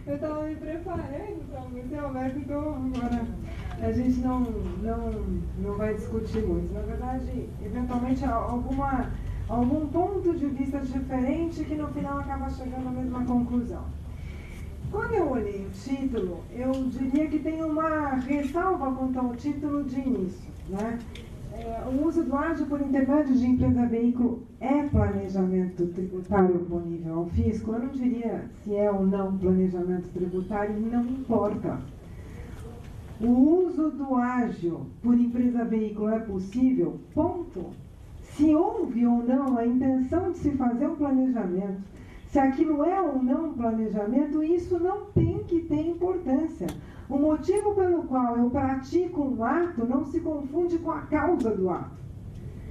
Eu estava me preparando para você, Alberto, então agora a gente não vai discutir muito. Na verdade, eventualmente, algum ponto de vista diferente que no final acaba chegando à mesma conclusão. Quando eu olhei o título, eu diria que tem uma ressalva quanto ao título de início, né? O uso do ágio por intermédio de empresa-veículo é planejamento tributário oponível ao fisco? Eu não diria se é ou não planejamento tributário, não importa. O uso do ágio por empresa-veículo é possível? Ponto. Se houve ou não a intenção de se fazer um planejamento, se aquilo é ou não um planejamento, isso não tem que ter importância. O motivo pelo qual eu pratico um ato não se confunde com a causa do ato.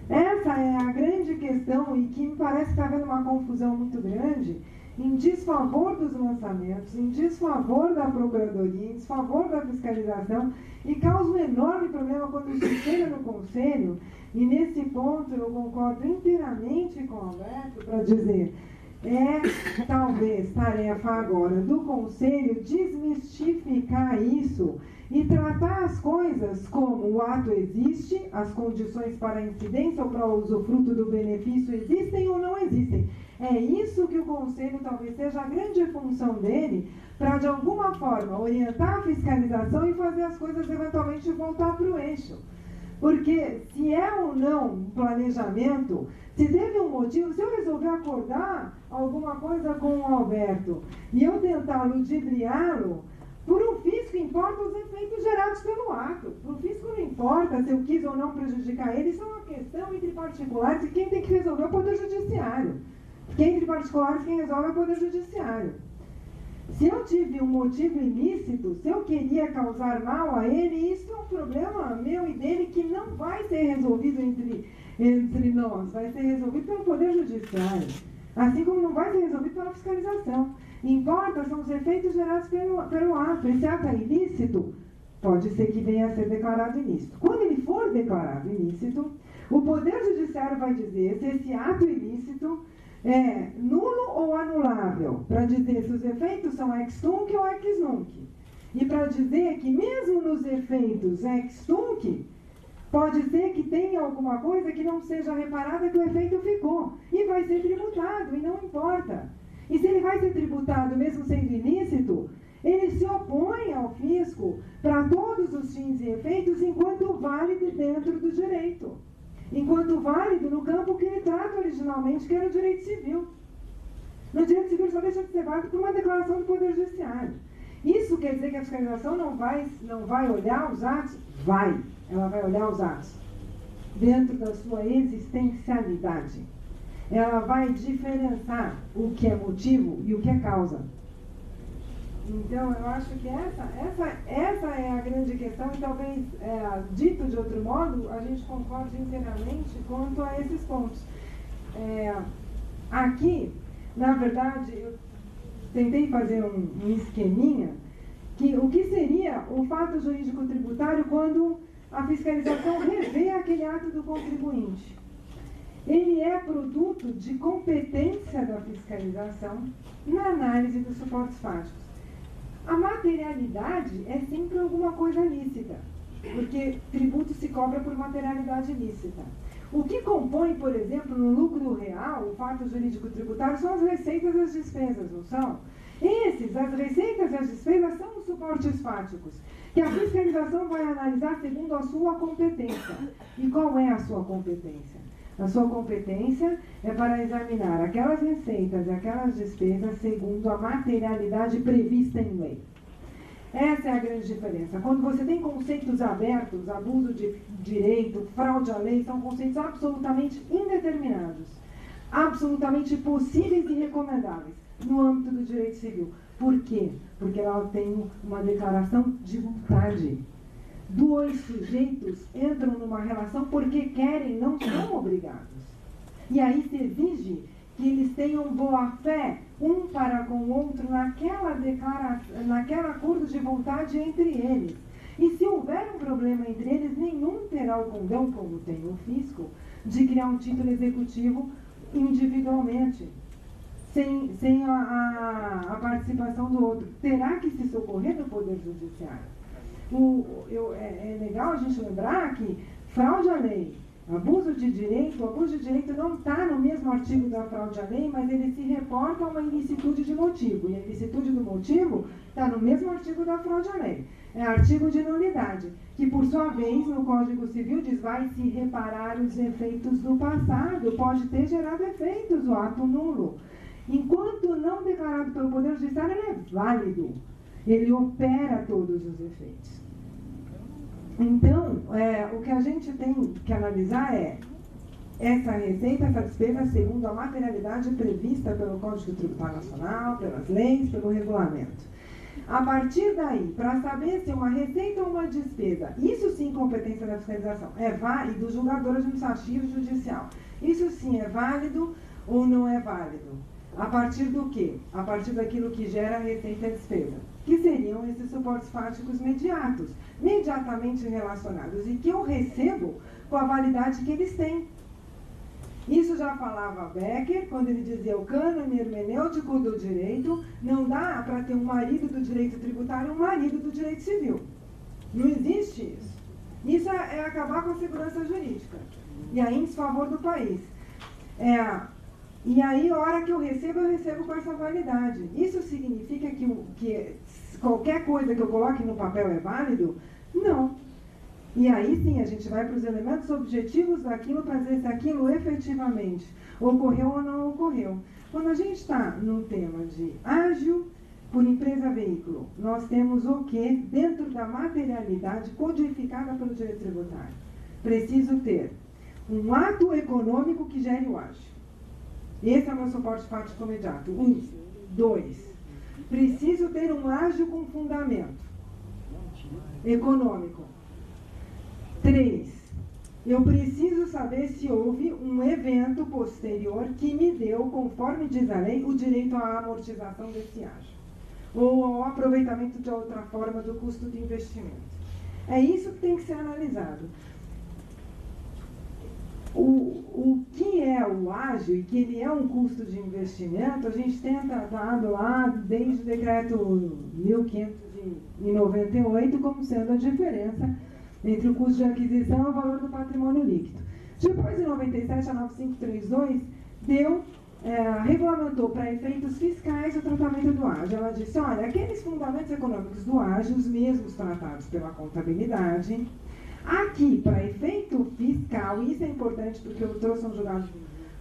Essa é a grande questão e que me parece que está havendo uma confusão muito grande em desfavor dos lançamentos, em desfavor da procuradoria, em desfavor da fiscalização, e causa um enorme problema quando se chega no Conselho, e nesse ponto eu concordo inteiramente com o Alberto para dizer, talvez tarefa agora do Conselho desmistificar isso e tratar as coisas como o ato existe, as condições para a incidência ou para o usufruto do benefício existem ou não existem. É isso que o Conselho talvez seja a grande função dele, para de alguma forma orientar a fiscalização e fazer as coisas eventualmente voltar para o eixo. Porque se é ou não um planejamento, se teve um motivo, se eu resolver acordar alguma coisa com o Alberto e eu tentar ludibriá-lo, por um fisco importa os efeitos gerados pelo ato. Para o fisco não importa se eu quis ou não prejudicar ele, isso é uma questão entre particulares e quem tem que resolver é o Poder Judiciário. Porque entre particulares quem resolve é o Poder Judiciário. Se eu tive um motivo ilícito, se eu queria causar mal a ele, isso é um problema meu e dele que não vai ser resolvido entre nós, vai ser resolvido pelo Poder Judiciário, assim como não vai ser resolvido pela fiscalização. Importa são os efeitos gerados pelo ato. Esse ato é ilícito, pode ser que venha a ser declarado ilícito. Quando ele for declarado ilícito, o Poder Judiciário vai dizer se esse ato ilícito é nulo ou anulável, para dizer se os efeitos são ex tunc ou ex nunc. E para dizer que mesmo nos efeitos ex tunc, pode ser que tenha alguma coisa que não seja reparada que o efeito ficou. E vai ser tributado, e não importa. E se ele vai ser tributado mesmo sendo ilícito, ele se opõe ao fisco para todos os fins e efeitos enquanto válido dentro do direito. Enquanto válido no campo que ele trata originalmente, que era o direito civil. No direito civil só deixa de ser válido por uma declaração do Poder Judiciário. Isso quer dizer que a fiscalização não vai olhar os atos? Vai. Ela vai olhar os atos dentro da sua existencialidade. Ela vai diferenciar o que é motivo e o que é causa. Então, eu acho que essa é a grande questão e talvez, dito de outro modo, a gente concorde inteiramente quanto a esses pontos. Aqui, na verdade, eu tentei fazer um esqueminha, que o que seria o fato jurídico tributário quando a fiscalização revê aquele ato do contribuinte. Ele é produto de competência da fiscalização na análise dos suportes fáticos. A materialidade é sempre alguma coisa lícita, porque tributo se cobra por materialidade lícita. O que compõe, por exemplo, no lucro real, o fato jurídico tributário, são as receitas e as despesas, não são? As receitas e as despesas são os suportes fáticos, que a fiscalização vai analisar segundo a sua competência. E qual é a sua competência? A sua competência é para examinar aquelas receitas e aquelas despesas segundo a materialidade prevista em lei. Essa é a grande diferença. Quando você tem conceitos abertos, abuso de direito, fraude à lei, são conceitos absolutamente indeterminados, absolutamente possíveis e recomendáveis no âmbito do direito civil. Por quê? Porque ela tem uma declaração de vontade. Dois sujeitos entram numa relação porque querem, não são obrigados. E aí se exige que eles tenham boa-fé um para com o outro naquela acordo de vontade entre eles. E se houver um problema entre eles, nenhum terá o condão, como tem o fisco, de criar um título executivo individualmente. sem a participação do outro. Terá que se socorrer do Poder Judiciário. É legal a gente lembrar que fraude à lei, abuso de direito, o abuso de direito não está no mesmo artigo da fraude à lei, mas ele se reporta a uma ilicitude de motivo. E a ilicitude do motivo está no mesmo artigo da fraude à lei. É artigo de nulidade, que por sua vez, no Código Civil, diz vai se reparar os efeitos do passado, pode ter gerado efeitos o ato nulo. Enquanto não declarado pelo Poder Judiciário, ele é válido. Ele opera todos os efeitos. Então, o que a gente tem que analisar é essa receita, essa despesa, segundo a materialidade prevista pelo Código Tributário Nacional, pelas leis, pelo regulamento. A partir daí, para saber se uma receita ou uma despesa, isso sim competência da fiscalização, é válido, do julgador administrativo e judicial, isso sim é válido ou não é válido? A partir do quê? A partir daquilo que gera a receita e despesa, que seriam esses suportes fáticos mediatamente relacionados, e que eu recebo com a validade que eles têm. Isso já falava Becker, quando ele dizia o cânone hermenêutico do direito, não dá para ter um marido do direito tributário e um marido do direito civil. Não existe isso. Isso é acabar com a segurança jurídica, e aí em desfavor do país. E aí, a hora que eu recebo com essa validade. Isso significa que qualquer coisa que eu coloque no papel é válido? Não. E aí sim, a gente vai para os elementos objetivos daquilo para dizer se aquilo efetivamente ocorreu ou não ocorreu. Quando a gente está no tema de ágio por empresa veículo, nós temos o que dentro da materialidade codificada pelo direito tributário? Preciso ter um ato econômico que gere o ágio. Esse é o meu suporte fático imediato. 1. 2. Preciso ter um ágio com fundamento econômico. 3. Eu preciso saber se houve um evento posterior que me deu, conforme diz a lei, o direito à amortização desse ágio, ou ao aproveitamento de outra forma do custo de investimento. É isso que tem que ser analisado. O que é o ágio e que ele é um custo de investimento, a gente tem tratado lá desde o decreto 1598 como sendo a diferença entre o custo de aquisição e o valor do patrimônio líquido. Depois, em 97, a 9532 regulamentou para efeitos fiscais o tratamento do ágio. Ela disse, olha, aqueles fundamentos econômicos do ágio, os mesmos tratados pela contabilidade, aqui, para efeito fiscal, e isso é importante porque eu trouxe um julgado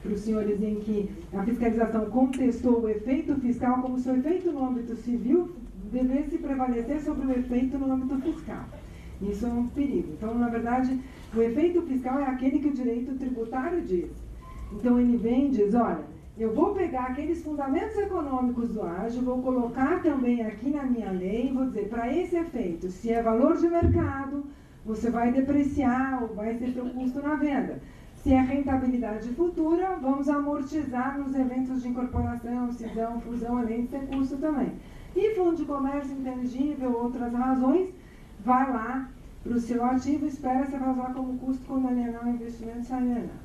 para os senhores em que a fiscalização contestou o efeito fiscal como se o efeito no âmbito civil devesse prevalecer sobre o efeito no âmbito fiscal. Isso é um perigo. Então, na verdade, o efeito fiscal é aquele que o direito tributário diz. Então, ele vem e diz, olha, eu vou pegar aqueles fundamentos econômicos do ágio, vou colocar também aqui na minha lei e vou dizer, para esse efeito, se é valor de mercado, você vai depreciar ou vai ser seu custo na venda. Se é rentabilidade futura, vamos amortizar nos eventos de incorporação, cisão, fusão, além de ter custo também. E fundo de comércio intangível, outras razões, vai lá para o seu ativo, espera você vai usar como custo quando alienar o investimento e se alienar.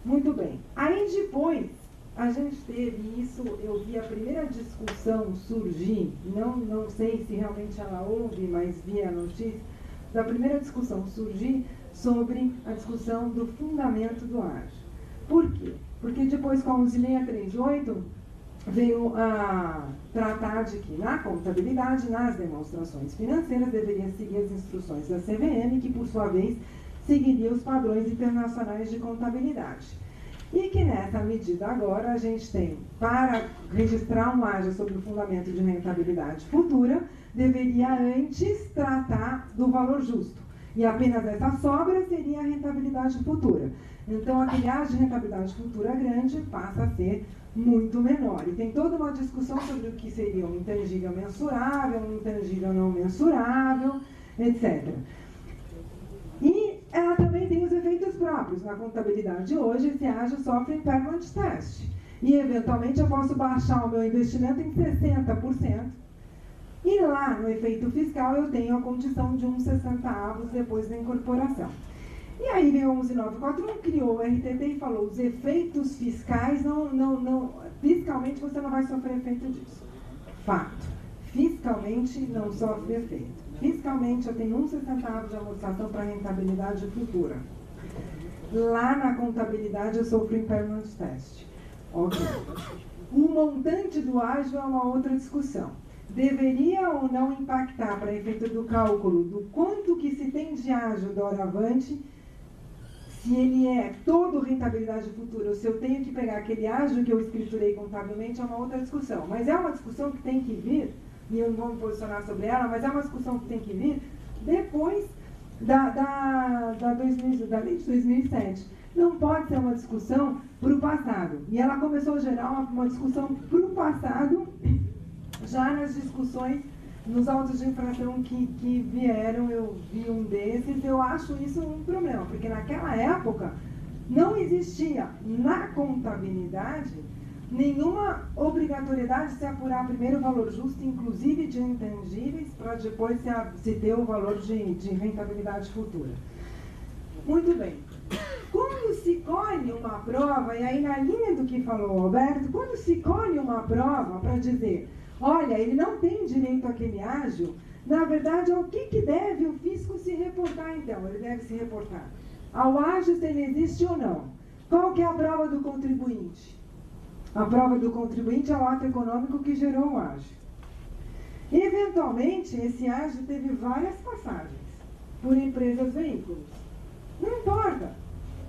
Muito bem. Aí depois, a gente teve isso, eu vi a primeira discussão surgir, não sei se realmente ela houve, mas vi a notícia, da primeira discussão surgir sobre a discussão do fundamento do ágio. Por quê? Porque depois, com a 11638, veio a tratar de que na contabilidade, nas demonstrações financeiras, deveria seguir as instruções da CVM, que por sua vez seguiria os padrões internacionais de contabilidade. E que nessa medida agora a gente tem, para registrar um ágio sobre o fundamento de rentabilidade futura, deveria antes tratar do valor justo. E apenas essa sobra seria a rentabilidade futura. Então, aquele ágio de rentabilidade futura grande passa a ser muito menor. E tem toda uma discussão sobre o que seria um intangível mensurável, um intangível não mensurável, etc. E ela também tem os efeitos próprios. Na contabilidade hoje, esse ágio sofre impairment test. E, eventualmente, eu posso baixar o meu investimento em 60%. E lá, no efeito fiscal, eu tenho a condição de 1/60 depois da incorporação. E aí veio o 11941, criou o RTT e falou, os efeitos fiscais fiscalmente você não vai sofrer efeito disso. Fato. Fiscalmente não sofre efeito. Fiscalmente eu tenho 1 centavo de amortização para rentabilidade futura. Lá na contabilidade eu sofro impairment test. Ok. O montante do ágio é uma outra discussão. Deveria ou não impactar para efeito do cálculo do quanto que se tem de ágio doravante, se ele é todo rentabilidade futura, ou se eu tenho que pegar aquele ágio que eu escriturei contabilmente, é uma outra discussão. Mas é uma discussão que tem que vir, e eu não vou me posicionar sobre ela, mas é uma discussão que tem que vir depois da lei de 2007. Não pode ser uma discussão para o passado. E ela começou a gerar uma discussão para o passado, já nas discussões, nos autos de infração que vieram, eu vi um desses, eu acho isso um problema, porque naquela época não existia na contabilidade nenhuma obrigatoriedade de se apurar primeiro o valor justo, inclusive de intangíveis, para depois se ter o valor de rentabilidade futura. Muito bem. Quando se colhe uma prova, e aí na linha do que falou o Alberto, quando se colhe uma prova para dizer, olha, ele não tem direito àquele ágio, na verdade, ao que deve o fisco se reportar então? Ele deve se reportar ao ágio se ele existe ou não. Qual que é a prova do contribuinte? A prova do contribuinte é o ato econômico que gerou o ágio. Eventualmente, esse ágio teve várias passagens por empresas veículos. Não importa.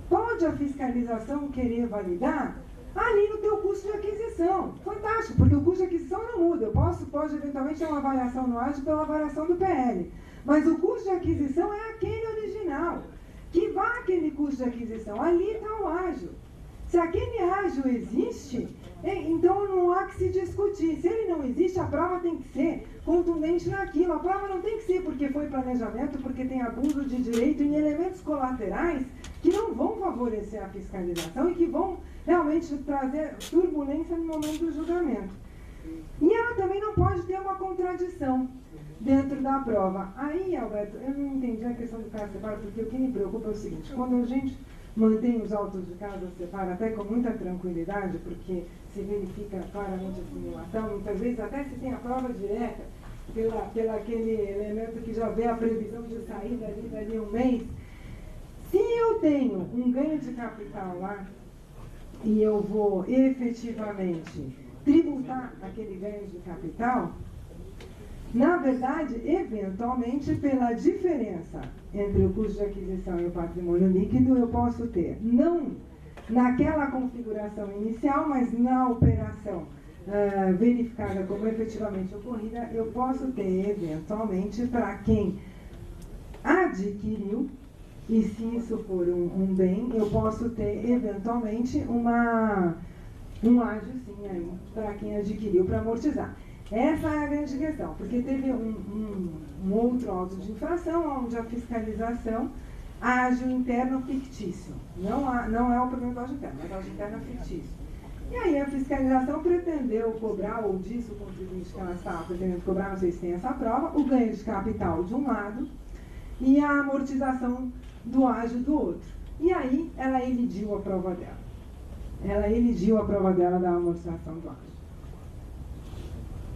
Pode a fiscalização querer validar ali no teu custo de aquisição. Fantástico, porque o custo de aquisição não muda. Pode eventualmente ter uma variação no ágio pela variação do PL. Mas o custo de aquisição é aquele original. Que vá aquele custo de aquisição. Ali está o ágio. Se aquele ágio existe, então não há que se discutir. Se ele não existe, a prova tem que ser contundente naquilo. A prova não tem que ser porque foi planejamento, porque tem abuso de direito em elementos colaterais que não vão favorecer a fiscalização e que vão realmente trazer turbulência no momento do julgamento. E ela também não pode ter uma contradição dentro da prova. Aí, Alberto, eu não entendi a questão do caso separado, porque o que me preocupa é o seguinte, quando a gente mantém os autos de caso separado até com muita tranquilidade, porque se verifica claramente a simulação, muitas vezes até se tem a prova direta, pela aquele elemento que já vê a previsão de saída dali um mês. Se eu tenho um ganho de capital lá, e eu vou efetivamente tributar aquele ganho de capital, na verdade, eventualmente, pela diferença entre o custo de aquisição e o patrimônio líquido, eu posso ter, não naquela configuração inicial, mas na operação verificada como efetivamente ocorrida, eu posso ter, eventualmente, para quem adquiriu, e se isso for um bem, eu posso ter, eventualmente, um ágio, sim, aí, para quem adquiriu, para amortizar. Essa é a grande questão, porque teve um outro auto de infração, onde a fiscalização, ágio interno fictício. Não é o problema do ágio interno, mas o ágio interno é fictício. E aí a fiscalização pretendeu cobrar, ou disse o contribuinte que ela estava pretendendo cobrar, não sei se tem essa prova, o ganho de capital de um lado e a amortização do ágio do outro. E aí ela elidiu a prova dela. Ela elidiu a prova dela da amortização do ágio.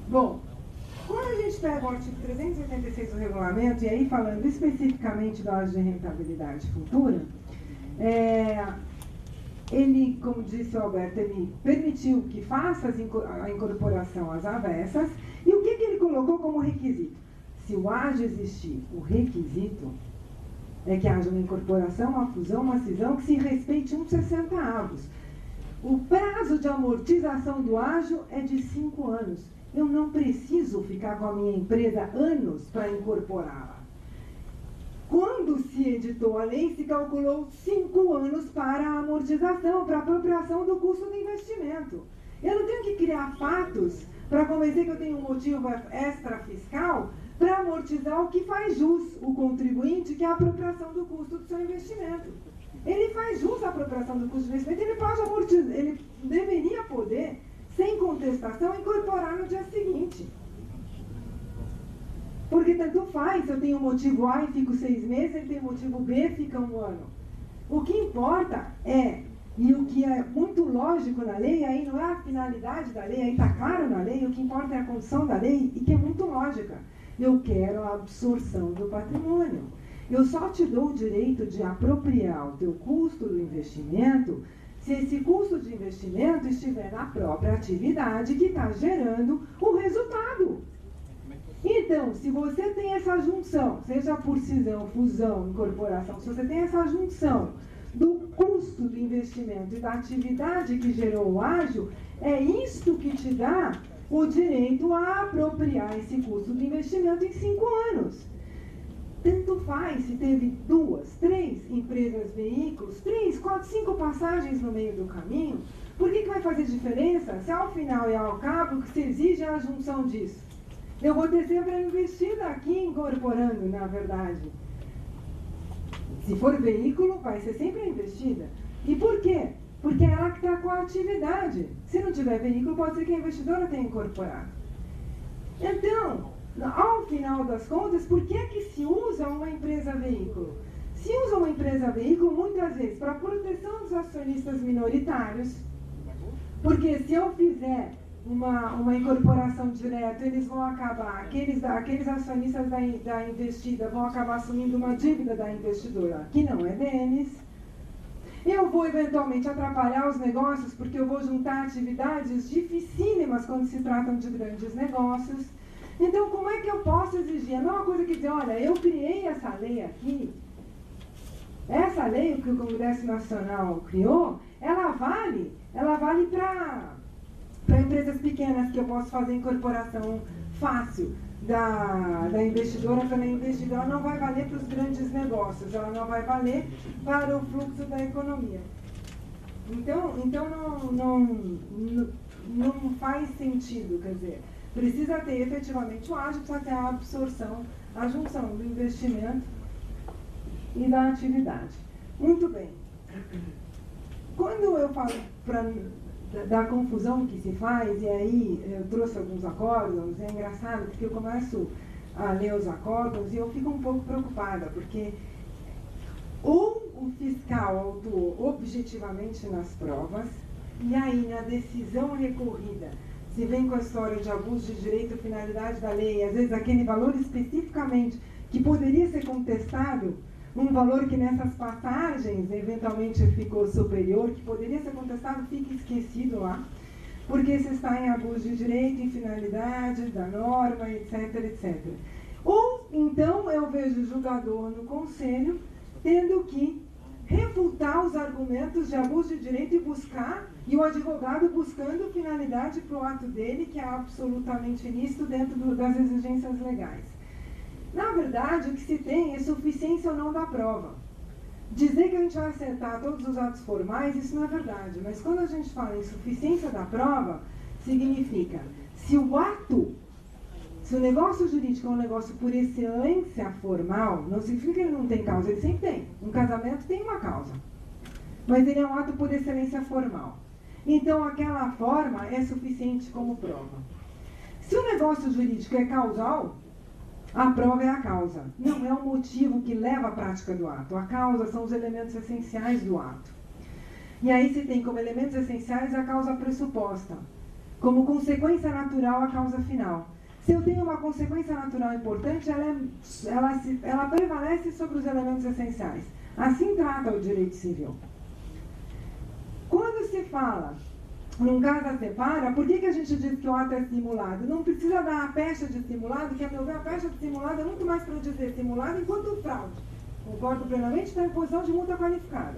Bom, quando a gente pega o artigo 386 do regulamento, e aí falando especificamente do ágio de rentabilidade futura, ele, como disse o Alberto, ele permitiu que faça a incorporação às avessas, e o que ele colocou como requisito? Se o ágio existir, o requisito é que haja uma incorporação, uma fusão, uma cisão que se respeite uns 60 avos. O prazo de amortização do ágio é de 5 anos. Eu não preciso ficar com a minha empresa anos para incorporá-la. Quando se editou a lei, se calculou 5 anos para a amortização, para a apropriação do custo do investimento. Eu não tenho que criar fatos para convencer que eu tenho um motivo extrafiscal para amortizar o que faz jus o contribuinte, que é a apropriação do custo do seu investimento. Ele faz jus à apropriação do custo do investimento, ele pode amortizar, ele deveria poder, sem contestação, incorporar no dia seguinte. Porque tanto faz, se eu tenho motivo A e fico 6 meses, ele tem motivo B e fica 1 ano. O que importa é E o que é muito lógico na lei, aí não é a finalidade da lei, aí está claro na lei, o que importa é a condição da lei, e que é muito lógica. Eu quero a absorção do patrimônio. Eu só te dou o direito de apropriar o teu custo do investimento se esse custo de investimento estiver na própria atividade que está gerando o resultado. Então, se você tem essa junção, seja por cisão, fusão, incorporação, se você tem essa junção do custo do investimento e da atividade que gerou o ágio, é isto que te dá o direito a apropriar esse custo do investimento em 5 anos. Tanto faz se teve 2, 3 empresas, veículos, 3, 4, 5 passagens no meio do caminho. Por que vai fazer diferença se ao final e ao cabo o que se exige é a junção disso? Eu vou ter sempre a investida aqui incorporando, na verdade. Se for veículo, vai ser sempre a investida. E por quê? Porque é ela que está com a atividade. Se não tiver veículo, pode ser que a investidora tenha incorporado. Então, ao final das contas, por que é que se usa uma empresa veículo? Se usa uma empresa veículo, muitas vezes, para proteção dos acionistas minoritários, porque se eu fizer uma incorporação direta, eles vão acabar, aqueles acionistas da investida vão acabar assumindo uma dívida da investidora, que não é deles. Eu vou eventualmente atrapalhar os negócios, porque eu vou juntar atividades dificílimas quando se tratam de grandes negócios. Então, como é que eu posso exigir? A mesma coisa que dizer, olha, eu criei essa lei aqui, essa lei que o Congresso Nacional criou, ela vale para empresas pequenas, que eu posso fazer incorporação fácil da investidora, também investidora, ela não vai valer para os grandes negócios, ela não vai valer para o fluxo da economia. Então não faz sentido, quer dizer, precisa ter efetivamente o ágio, precisa ter a absorção, a junção do investimento e da atividade. Muito bem. Quando eu falo da confusão que se faz, e aí eu trouxe alguns acórdons, é engraçado porque eu começo a ler os acórdons e eu fico um pouco preocupada, porque ou o fiscal autuou objetivamente nas provas, e aí na decisão recorrida se vem com a história de abuso de direito, finalidade da lei, às vezes aquele valor especificamente que poderia ser contestado, um valor que nessas passagens eventualmente ficou superior, que poderia ser contestado, fica esquecido lá, porque se está em abuso de direito, em finalidade da norma, etc, etc. Ou, então, eu vejo o julgador no conselho tendo que refutar os argumentos de abuso de direito e o advogado buscando finalidade para o ato dele, que é absolutamente ilícito dentro das exigências legais. Na verdade, o que se tem é suficiência ou não da prova. Dizer que a gente vai acertar todos os atos formais, isso não é verdade. Mas quando a gente fala em suficiência da prova, significa, se o negócio jurídico é um negócio por excelência formal, não significa que ele não tem causa, ele sempre tem. Um casamento tem uma causa. Mas ele é um ato por excelência formal. Então, aquela forma é suficiente como prova. Se o negócio jurídico é causal, a prova é a causa, não é o motivo que leva à prática do ato. A causa são os elementos essenciais do ato. E aí se tem como elementos essenciais a causa pressuposta, como consequência natural a causa final. Se eu tenho uma consequência natural importante, ela prevalece sobre os elementos essenciais. Assim trata o direito civil. Quando se fala num caso a separa, por que a gente diz que o ato é simulado? Não precisa dar a pecha de simulado, que a meu ver a pecha de simulado é muito mais para dizer simulado enquanto fraude. Concordo plenamente, está em posição de multa qualificada.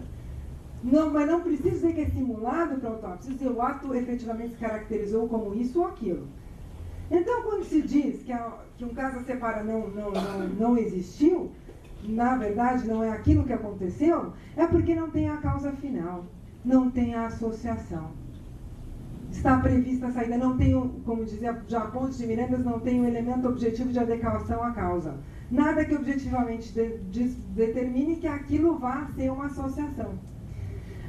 Não, mas não precisa dizer que é simulado para o autor, precisa dizer o ato efetivamente se caracterizou como isso ou aquilo. Então, quando se diz que um caso a separa não existiu, na verdade não é aquilo que aconteceu, é porque não tem a causa final, não tem a associação. Está prevista a saída, não tem, como dizia já Pontes de Mirandas, não tem um elemento objetivo de adequação à causa. Nada que objetivamente determine que aquilo vá ser uma associação.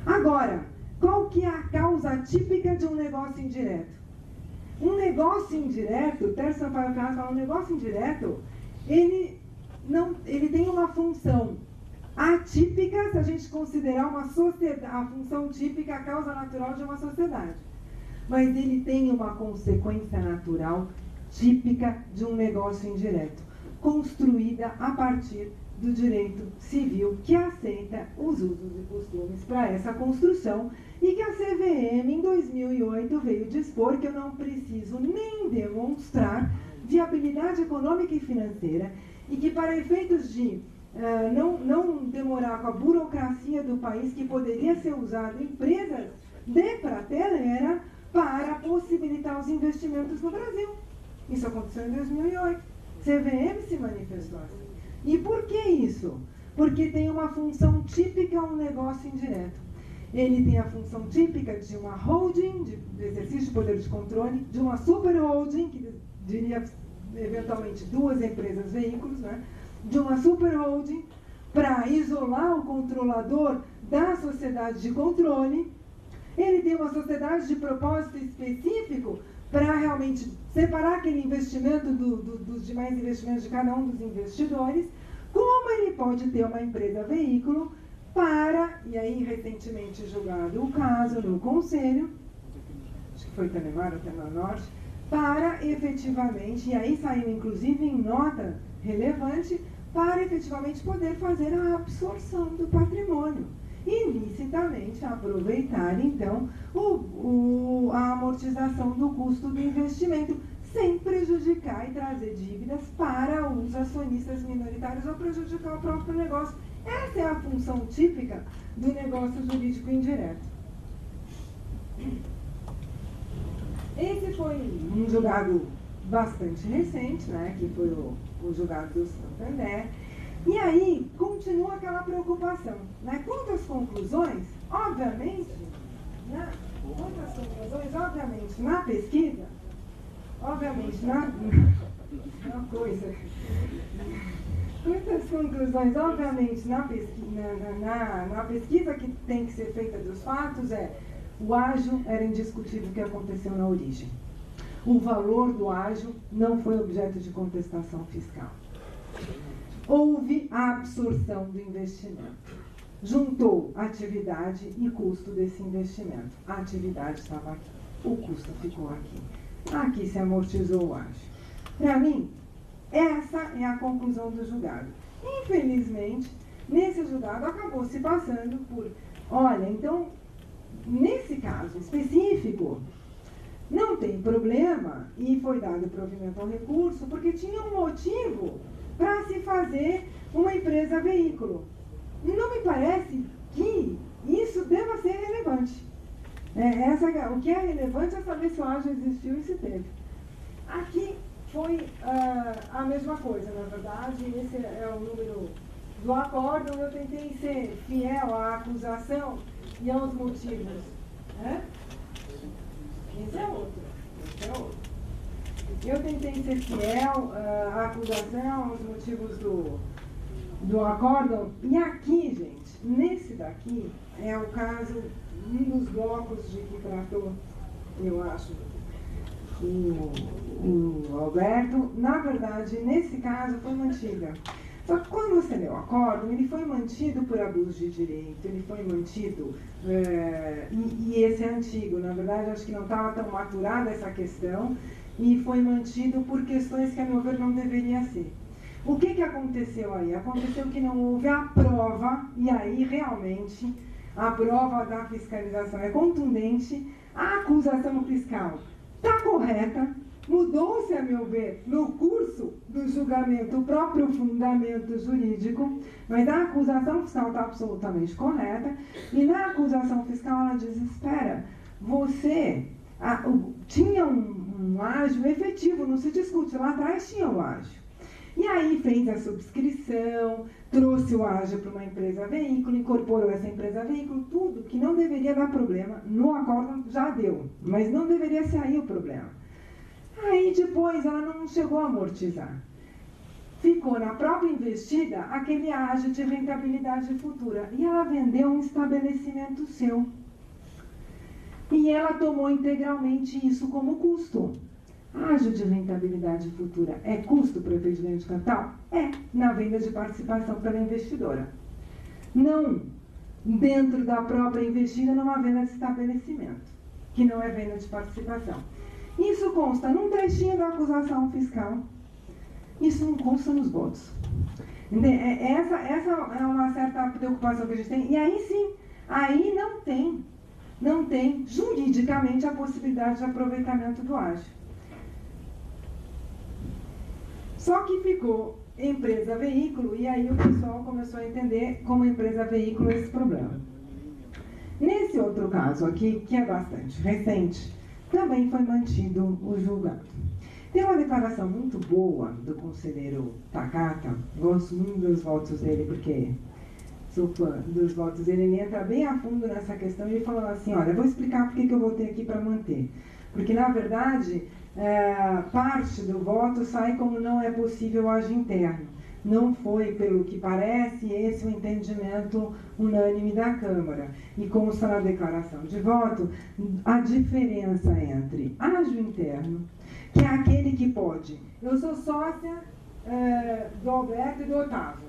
Agora, qual que é a causa típica de um negócio indireto? Um negócio indireto, Terço Sampaio Ferraz fala, um negócio indireto, ele tem uma função. atípica se a gente considerar uma sociedade, a função típica, a causa natural de uma sociedade. Mas ele tem uma consequência natural típica de um negócio indireto, construída a partir do direito civil, que aceita os usos e costumes para essa construção, e que a CVM, em 2008, veio dispor que eu não preciso nem demonstrar viabilidade econômica e financeira, e que, para efeitos de não demorar com a burocracia do país, que poderia ser usado empresas de prateleira para possibilitar os investimentos no Brasil. Isso aconteceu em 2008. CVM se manifestou assim. E por que isso? Porque tem uma função típica, um negócio indireto. Ele tem a função típica de uma holding, de exercício de poder de controle, de uma super holding, que diria eventualmente duas empresas veículos, né? De uma super holding, para isolar o controlador da sociedade de controle. Ele tem uma sociedade de propósito específico para realmente separar aquele investimento dos demais investimentos de cada um dos investidores. Como ele pode ter uma empresa veículo para, e aí recentemente julgado o caso no Conselho, acho que foi Telemar ou Telenorte, para efetivamente, e aí saiu inclusive em nota relevante, para efetivamente poder fazer a absorção do patrimônio. E licitamente aproveitar, então, a amortização do custo do investimento, sem prejudicar e trazer dívidas para os acionistas minoritários ou prejudicar o próprio negócio. Essa é a função típica do negócio jurídico indireto. Esse foi um julgado bastante recente, né, que foi o julgado do Santander. E aí, continua aquela preocupação, né? Quanto às conclusões, obviamente, na pesquisa, uma coisa, quantas conclusões, obviamente, na pesquisa que tem que ser feita dos fatos o ágio era indiscutível o que aconteceu na origem. O valor do ágio não foi objeto de contestação fiscal. Houve a absorção do investimento. Juntou atividade e custo desse investimento. A atividade estava aqui, o custo ficou aqui. Aqui se amortizou o ágio. Para mim, essa é a conclusão do julgado. Infelizmente, nesse julgado acabou se passando por, olha, então, nesse caso específico, não tem problema, e foi dado provimento ao recurso, porque tinha um motivo para se fazer uma empresa veículo. Não me parece que isso deva ser relevante. O que é relevante é saber se o ágio existiu e se teve. Aqui foi a mesma coisa, na verdade. Esse é o número do acórdão. Eu tentei ser fiel à acusação e aos motivos. Esse é outro. Eu tentei ser fiel à acusação, aos motivos do acórdão. E aqui, gente, nesse daqui, é o caso, um dos blocos de que tratou, eu acho, o Alberto. Na verdade, nesse caso, foi mantida. Só que quando você lê o acórdão, ele foi mantido por abuso de direito, ele foi mantido, e esse é antigo, na verdade, acho que não estava tão maturada essa questão, e foi mantido por questões que, a meu ver, não deveria ser. O que aconteceu aí? Aconteceu que não houve a prova, e aí realmente a prova da fiscalização é contundente, a acusação fiscal está correta, mudou-se, a meu ver, no curso do julgamento o próprio fundamento jurídico, mas a acusação fiscal está absolutamente correta, e na acusação fiscal ela diz, espera, você tinha um ágio efetivo, não se discute, lá atrás tinha o ágio. E aí fez a subscrição, trouxe o ágio para uma empresa veículo, incorporou essa empresa veículo, tudo que não deveria dar problema, no acórdão já deu, mas não deveria ser aí o problema. Aí depois ela não chegou a amortizar. Ficou na própria investida aquele ágio de rentabilidade futura. E ela vendeu um estabelecimento seu. E ela tomou integralmente isso como custo. Ágio de rentabilidade futura é custo para o efeito de ganho de capital? É, na venda de participação pela investidora. não dentro da própria investida numa venda de estabelecimento, que não é venda de participação. Isso consta num trechinho da acusação fiscal, isso não consta nos votos. Essa é uma certa preocupação que a gente tem, e aí sim, aí não tem juridicamente a possibilidade de aproveitamento do ágio. Só que ficou empresa veículo, e aí o pessoal começou a entender como empresa veículo esse problema. Nesse outro caso aqui, que é bastante recente, também foi mantido o julgado. Tem uma declaração muito boa do conselheiro Takata, gosto muito dos votos dele, porque sou fã dos votos dele, ele entra bem a fundo nessa questão e ele falou assim, olha, vou explicar por que eu voltei aqui para manter. Porque, na verdade, parte do voto sai como não é possível agir interno. Não foi, pelo que parece, esse o entendimento unânime da Câmara. E consta na declaração de voto a diferença entre ágio interno, que é aquele que pode. Eu sou sócia do Alberto e do Otávio.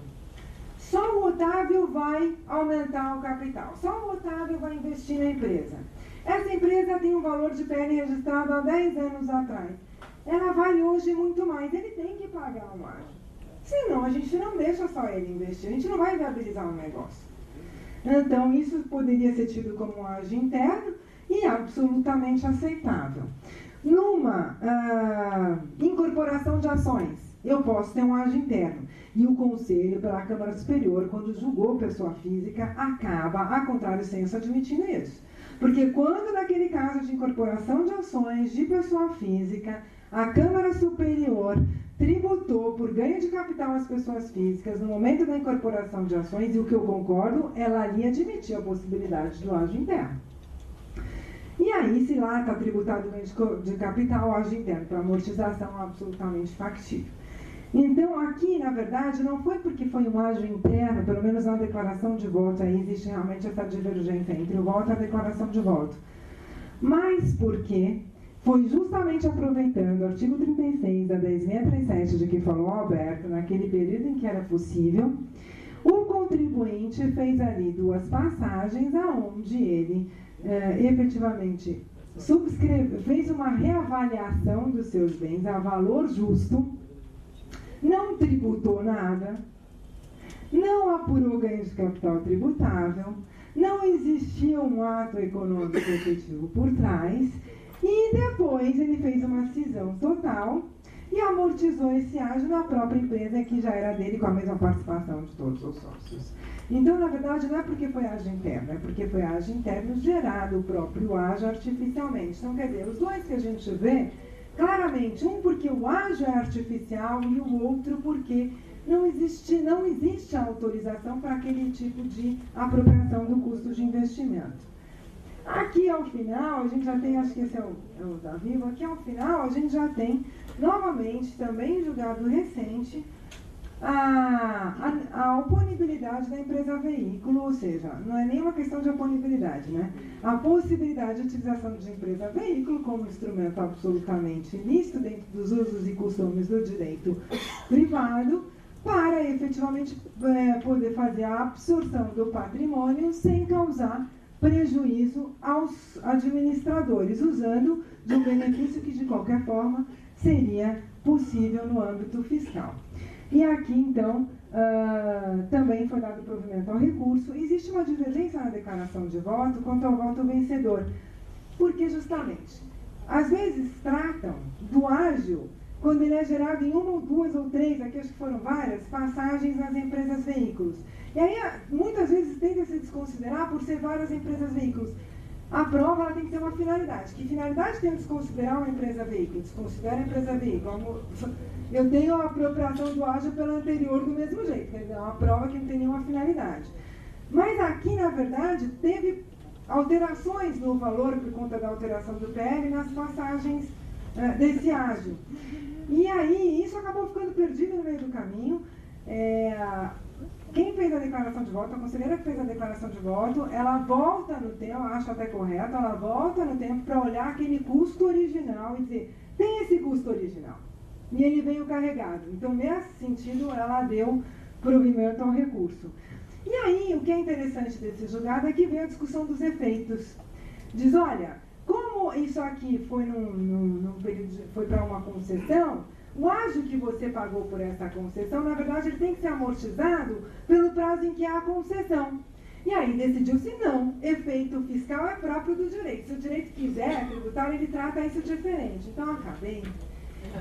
Só o Otávio vai aumentar o capital. Só o Otávio vai investir na empresa. Essa empresa tem um valor de PL registrado há 10 anos atrás. Ela vale hoje muito mais. Ele tem que pagar um ágio. Senão, a gente não deixa só ele investir. A gente não vai viabilizar um negócio. Então, isso poderia ser tido como um ágio interno e absolutamente aceitável. Numa incorporação de ações, eu posso ter um ágio interno. E o Conselho, pela Câmara Superior, quando julgou pessoa física, acaba, a contrário senso, admitindo isso. Porque quando, naquele caso de incorporação de ações de pessoa física, a Câmara Superior tributou por ganho de capital às pessoas físicas no momento da incorporação de ações, e o que eu concordo, ela ali admitiu a possibilidade do ágio interno. E aí, se lá está tributado ganho de capital, o ágio interno para amortização é absolutamente factível. Então, aqui, na verdade, não foi porque foi um ágio interno, pelo menos na declaração de voto, aí existe realmente essa divergência entre o voto e a declaração de voto. Mas porque foi justamente aproveitando o artigo 36 da 10.637 de que falou Alberto, naquele período em que era possível, o contribuinte fez ali duas passagens aonde ele efetivamente fez uma reavaliação dos seus bens a valor justo, não tributou nada, não apurou ganho de capital tributável, não existia um ato econômico efetivo por trás, e depois ele fez uma cisão total e amortizou esse ágio na própria empresa que já era dele, com a mesma participação de todos os sócios. Então, na verdade, não é porque foi ágio interno, é porque foi ágio interno gerado o próprio ágio artificialmente. Então, quer dizer, os dois que a gente vê, claramente, um porque o ágio é artificial e o outro porque não existe a autorização para aquele tipo de apropriação do custo de investimento. Aqui ao final, a gente já tem, acho que esse é o da Vivo, aqui ao final a gente já tem, novamente, também em julgado recente, a oponibilidade da empresa veículo, ou seja, não é nenhuma questão de oponibilidade, né? A possibilidade de utilização de empresa veículo como instrumento absolutamente ilícito dentro dos usos e costumes do direito privado para efetivamente poder fazer a absorção do patrimônio sem causar prejuízo aos administradores, usando de um benefício que de qualquer forma seria possível no âmbito fiscal. E aqui, então, também foi dado provimento ao recurso. Existe uma divergência na declaração de voto quanto ao voto vencedor, porque justamente, às vezes tratam do ágio quando ele é gerado em uma ou duas ou três, aqui acho que foram várias, passagens nas empresas veículos. E aí, muitas vezes, tenta se desconsiderar por ser várias empresas veículos. A prova ela tem que ter uma finalidade. Que finalidade tem desconsiderar uma empresa veículo? Desconsidera a empresa veículo. Eu tenho a apropriação do ágio pela anterior do mesmo jeito. Quer dizer, é uma prova que não tem nenhuma finalidade. Mas aqui, na verdade, teve alterações no valor por conta da alteração do PL nas passagens desse ágio. E aí, isso acabou ficando perdido no meio do caminho. Quem fez a declaração de voto, a conselheira que fez a declaração de voto, ela volta no tempo, acho até correto, ela volta no tempo para olhar aquele custo original e dizer, tem esse custo original. E ele veio carregado. Então, nesse sentido, ela deu provimento ao recurso. E aí, o que é interessante desse julgado é que vem a discussão dos efeitos. Diz, olha, como isso aqui foi foi para uma concessão, o ágio que você pagou por essa concessão, na verdade, ele tem que ser amortizado pelo prazo em que há a concessão. E aí decidiu-se não, efeito fiscal é próprio do direito. Se o direito quiser tributar, ele trata isso diferente. Então, acabei.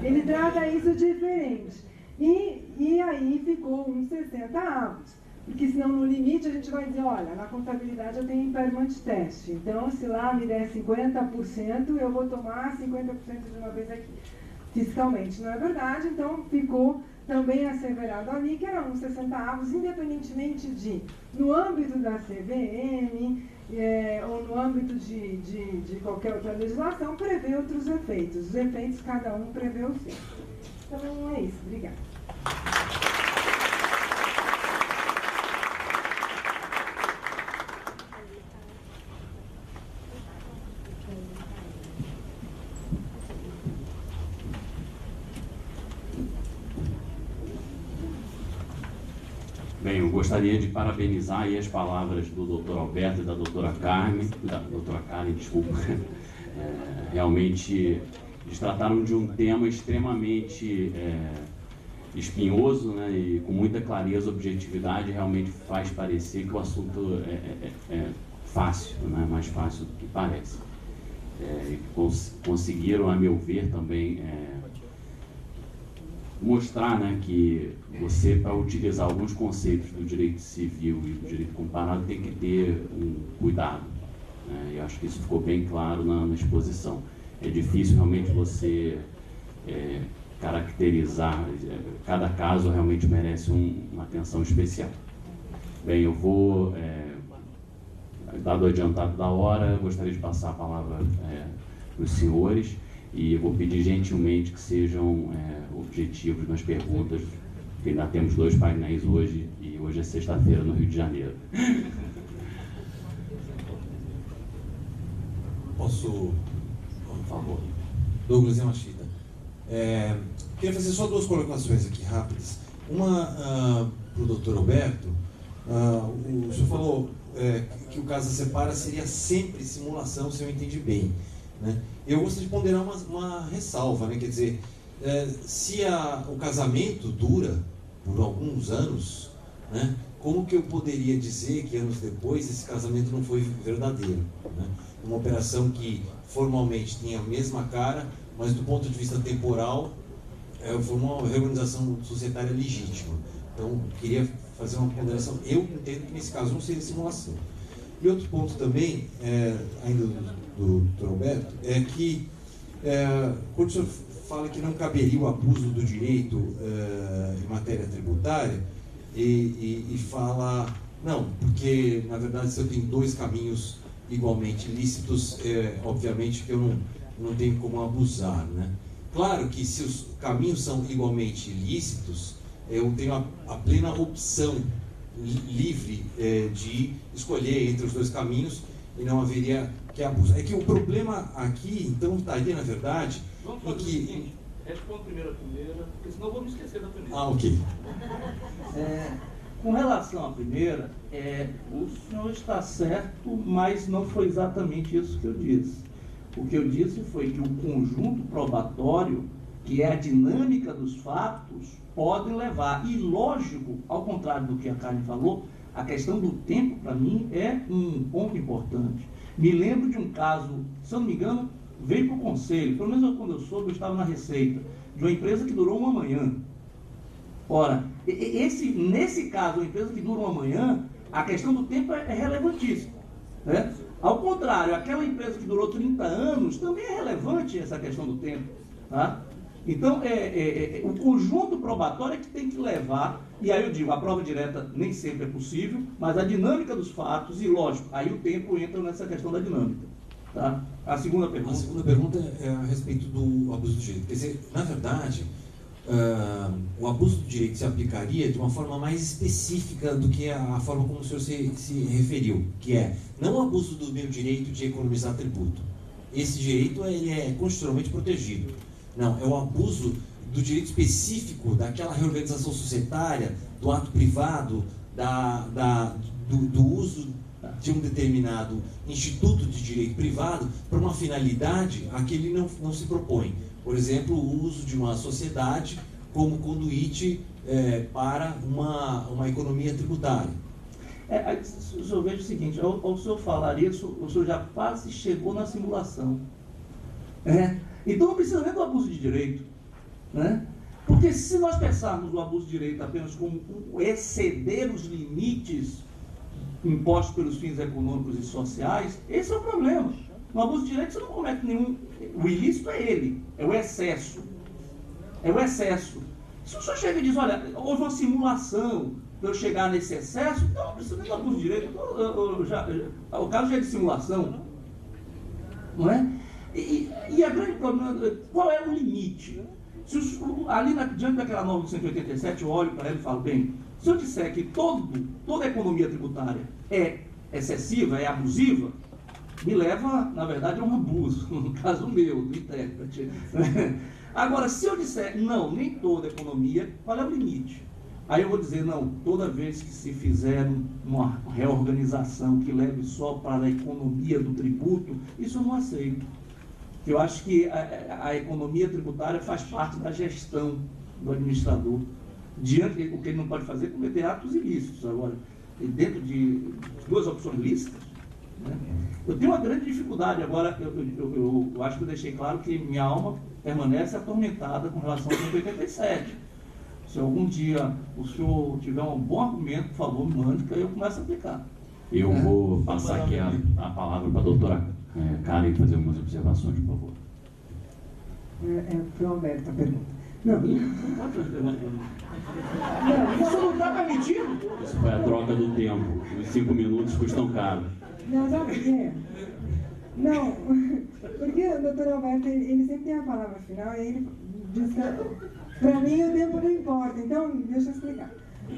Ele trata isso diferente. E aí ficou uns 60 avos. Porque senão no limite a gente vai dizer, olha, na contabilidade eu tenho impairment test. Então, se lá me der 50%, eu vou tomar 50% de uma vez aqui. Fiscalmente não é verdade, então ficou também asseverado ali que eram uns 60 avos, independentemente de, no âmbito da CVM ou no âmbito de qualquer outra legislação, prever outros efeitos. Os efeitos, cada um prevê o seu. Então é isso. Obrigada. Bem, eu gostaria de parabenizar aí as palavras do Dr. Alberto e da doutora Carmen, desculpa. Realmente, eles trataram de um tema extremamente espinhoso, né, e com muita clareza, objetividade, realmente faz parecer que o assunto é fácil, né, mais fácil do que parece. Conseguiram, a meu ver, também mostrar, né, que você, para utilizar alguns conceitos do direito civil e do direito comparado, tem que ter um cuidado, né? E acho que isso ficou bem claro na exposição. É difícil realmente você caracterizar, cada caso realmente merece uma atenção especial. Bem, eu vou, dado o adiantado da hora, gostaria de passar a palavra para os senhores. E eu vou pedir gentilmente que sejam objetivos nas perguntas, porque ainda temos 2 painéis hoje, e hoje é sexta-feira no Rio de Janeiro. Posso, por favor? Douglas Yamashita. Queria fazer só 2 colocações aqui rápidas. Uma para o Dr. Alberto. O senhor falou que o caso da separa seria sempre simulação, se eu entendi bem, né? Eu gostaria de ponderar uma ressalva, né? Quer dizer, se o casamento dura por alguns anos, né? Como que eu poderia dizer que anos depois esse casamento não foi verdadeiro, né? Uma operação que formalmente tinha a mesma cara, mas do ponto de vista temporal foi uma reorganização societária legítima. Então, queria fazer uma ponderação. Eu entendo que nesse caso não seria simulação. E outro ponto também, ainda do Dr. Alberto, é que quando o senhor fala que não caberia o abuso do direito em matéria tributária, e fala, não, porque na verdade se eu tenho 2 caminhos igualmente lícitos, obviamente que eu não tenho como abusar, né? Claro que se os caminhos são igualmente lícitos, eu tenho a plena opção livre de escolher entre os 2 caminhos e não haveria que abuso. É que o problema aqui, então, estaria, na verdade, vamos fazer o seguinte, responda primeiro a primeira, porque senão eu vou me esquecer da primeira. Ah, ok. Com relação à primeira, o senhor está certo, mas não foi exatamente isso que eu disse. O que eu disse foi que o conjunto probatório, que é a dinâmica dos fatos, pode levar. E lógico, ao contrário do que a Carmen falou, a questão do tempo, para mim, é um ponto importante. Me lembro de um caso, se eu não me engano, veio para o conselho, pelo menos quando eu soube, eu estava na Receita, de uma empresa que durou uma manhã. Ora, nesse caso, uma empresa que dura uma manhã, a questão do tempo é relevantíssima, né? Ao contrário, aquela empresa que durou 30 anos, também é relevante essa questão do tempo, tá? Então, o conjunto probatório é que tem que levar, e aí eu digo, a prova direta nem sempre é possível, mas a dinâmica dos fatos, e lógico, aí o tempo entra nessa questão da dinâmica. Tá? A segunda pergunta. A segunda pergunta é a respeito do abuso do direito. Quer dizer, na verdade, o abuso do direito se aplicaria de uma forma mais específica do que a forma como o senhor se referiu, que é não o abuso do meu direito de economizar tributo. Esse direito ele é constitucionalmente protegido. Não, é o abuso do direito específico daquela reorganização societária, do ato privado, do uso de um determinado instituto de direito privado para uma finalidade a que ele não se propõe. Por exemplo, o uso de uma sociedade como conduíte para uma economia tributária. O senhor veja o seguinte, ao senhor falar isso, o senhor já quase chegou na simulação. Então não precisa nem do abuso de direito. Né? Porque se nós pensarmos o abuso de direito apenas como exceder os limites impostos pelos fins econômicos e sociais, esse é o problema. No abuso de direito você não comete nenhum... O ilícito é ele, é o excesso. É o excesso. Se o senhor chega e diz, olha, houve uma simulação para eu chegar nesse excesso, então não precisa nem do abuso de direito. O caso já é de simulação. Não é? E a grande problema, qual é o limite? Ali diante daquela norma de 187, eu olho para ela e falo, bem, se eu disser que toda a economia tributária é excessiva, é abusiva, me leva, na verdade, a um abuso, no caso meu, do intérprete. Agora, se eu disser, não, nem toda economia, qual é o limite? Aí eu vou dizer, não, toda vez que se fizer uma reorganização que leve só para a economia do tributo, isso eu não aceito. Eu acho que a economia tributária faz parte da gestão do administrador. Diante o que ele não pode fazer é cometer atos ilícitos. Agora, dentro de duas opções lícitas, né? Eu tenho uma grande dificuldade. Agora, eu acho que eu deixei claro que minha alma permanece atormentada com relação ao 187. Se algum dia o senhor tiver um bom argumento, por favor, me mande, que aí eu começo a aplicar. Eu vou passar aqui a palavra para a doutora Karen fazer algumas observações, por favor. Foi aberta a pergunta. Não. Isso não está permitido. Isso foi a troca do tempo. Os 5 minutos custam caro. Não, sabe por quê? Não, porque o doutor Alberto, ele sempre tem a palavra final e ele diz que para mim o tempo não importa. Então, deixa eu explicar.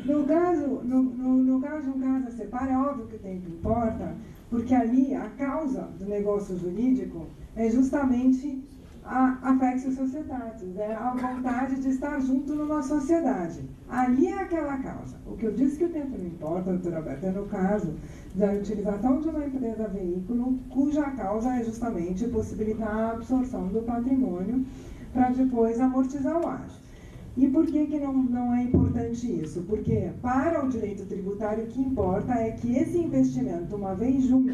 No caso de um caso a separa, é óbvio que o tempo importa, porque ali a causa do negócio jurídico é justamente a Fexio Societatis, é a vontade de estar junto numa sociedade. Ali é aquela causa. O que eu disse que o tempo não importa, doutor Alberto, é no caso da utilização de uma empresa veículo cuja causa é justamente possibilitar a absorção do patrimônio para depois amortizar o ágio. E por que não é importante isso? Porque para o direito tributário o que importa é que esse investimento, uma vez junto,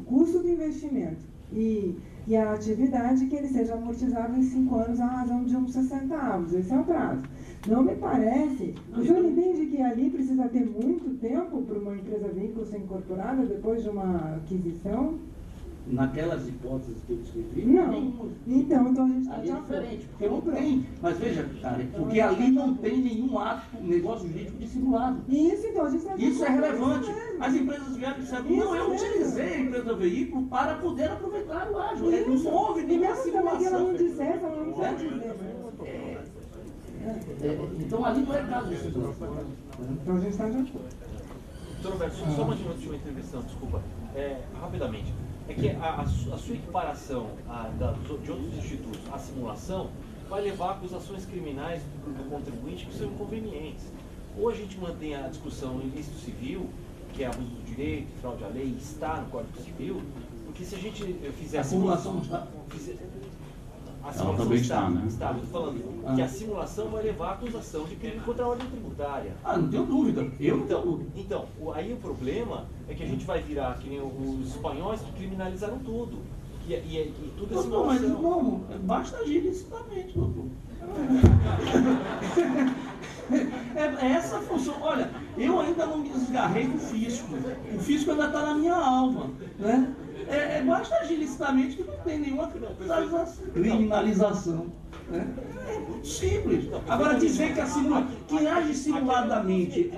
custo do investimento e a atividade, que ele seja amortizável em 5 anos à razão de uns 60 avos. Esse é o prazo. Não me parece. O senhor entende que ali precisa ter muito tempo para uma empresa veículo ser incorporada depois de uma aquisição? Naquelas hipóteses que eu descrevi? Não. Então a gente está ali é diferente, porque não tem. Mas veja, cara, porque ali não tem nenhum ato, negócio jurídico dissimulado. Isso, então a gente está Isso é relevante. As empresas vieram e disseram, não, eu utilizei a empresa veículo para poder aproveitar o ágio. Não houve nenhuma simulação. Que ela não dissesse, ela não pode dizer. Então ali não é caso de simulação. Então a gente está de acordo. Doutor Roberto, só uma última intervenção, desculpa. Rapidamente. É que a sua equiparação de outros institutos à simulação vai levar a acusações criminais do contribuinte que são inconvenientes. Ou a gente mantém a discussão ilícito civil, que é abuso do direito, fraude à lei, está no Código Civil, porque se a gente fizer a simulação não está. Ela também está, né? Está, eu estou falando que a simulação vai levar à acusação de crime contra a ordem tributária. Não tenho dúvida. Então, aí o problema é que a gente vai virar que nem os espanhóis que criminalizaram tudo. E tudo é simulação. Mas não, basta agir licitamente, doutor. É essa a função. Olha, eu ainda não me desgarrei do fisco. O fisco ainda está na minha alma, né? Basta agir licitamente que não tem nenhuma criminalização. Né? É muito simples. Agora dizer que quem age simuladamente,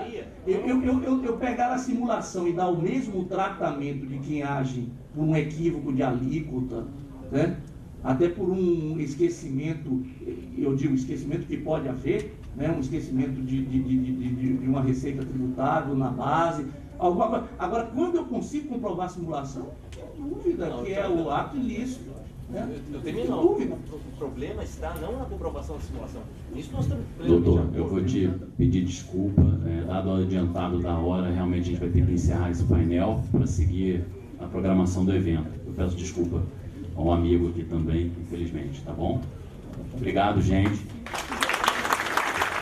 eu pegar a simulação e dar o mesmo tratamento de quem age por um equívoco de alíquota, né? Até por um esquecimento, eu digo esquecimento que pode haver, né? Um esquecimento de uma receita tributável na base. Agora, quando eu consigo comprovar a simulação, não tenho dúvida que é o ato ilícito. Eu termino. O problema está não na comprovação da simulação. Isso nós estamos plenamente Doutor, de acordo. eu vou te pedir desculpa, dado o adiantado da hora, realmente a gente vai ter que encerrar esse painel para seguir a programação do evento. Eu peço desculpa a um amigo aqui também, infelizmente, tá bom? Obrigado, gente.